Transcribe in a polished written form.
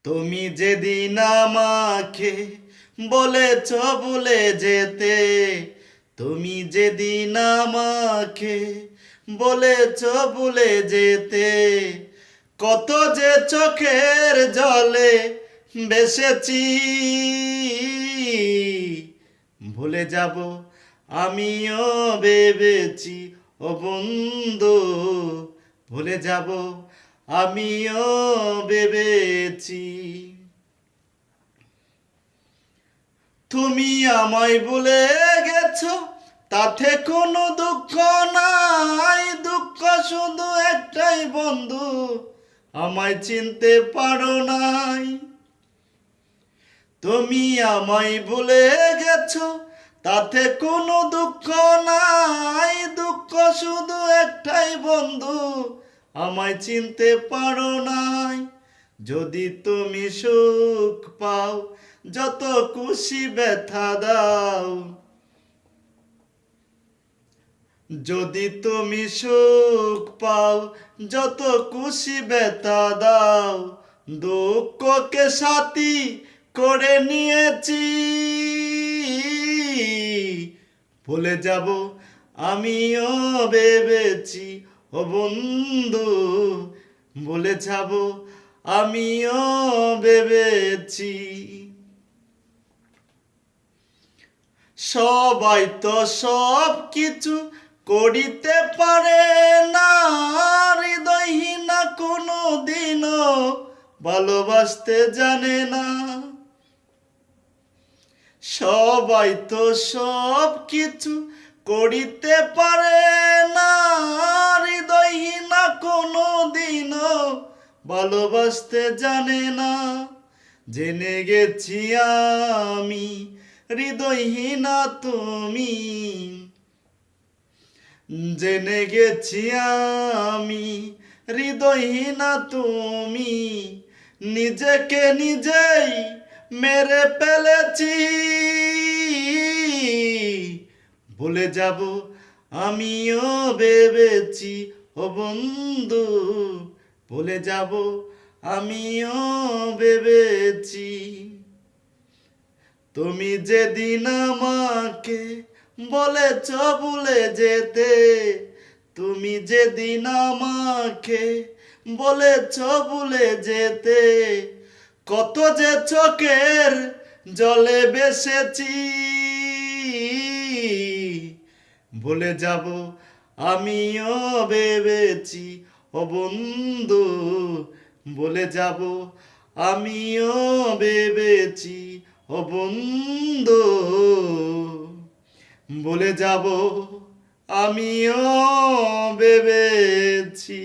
তুমি যেদিন আমাকে বলেছ ভুলে যেতে, তুমি যেদিন আমাকে বলেছ ভুলে যেতে, কত যে চোখের জলে বেসেছি, ভুলে যাব আমিও ভেবেছি ও বন্ধু, ভুলে যাব আমিও ভেবেছি। তুমি আমায় ভুলে গেছো, তাতে কোনো দুঃখ নাই, দুঃখ শুধু একটাই বন্ধু, আমায় চিনতে পারো নাই। তুমি আমায় ভুলে গেছো, তাতে কোনো দুঃখ নাই, দুঃখ শুধু একটাই বন্ধু, আমায় চিনতে পারো নাই। যদি তুমি সুখ পাও, যত খুশি ব্যথা দাও, যদি তুমি সুখ পাও, যত খুশি ব্যথা দাও, দুঃখকে সাথী করে নিয়েছি, ভুলে যাব আমিও ভেবেছি ও বন্ধু, ভুলে যাব আমিও ভেবেছি। সবাই তো সব কিছু করিতে পারে না, হৃদয়হীনা কোনো দিনও ভালোবাসতে জানে না। সবাই তো সব কিছু করিতে পারে না, হৃদয়হীনা কোনো দিনও ভালোবাসতে জানে না। জেনে গেছি আমি হৃদয়হীনা তুমি, জেনে গেছি আমি হৃদয়হীনা তুমি, নিজেকে নিজেই মেরে ফেলেছি, ভুলে যাব আমিও ভেবেছি ও বন্ধু, ভুলে যাব আমিও ভেবেছি। তুমি যেদিন আমাকে বলেছ ভুলে যেতে, তুমি যেদিন আমাকে বলেছ ভুলে যেতে, কত যে চোখের জলে বেসেছি, ভুলে যাব আমিও ভেবেছি ও বন্ধু, ভুলে যাব আমিও ভেবেছি ও বন্ধু, ভুলে যাব আমিও ভেবেছি।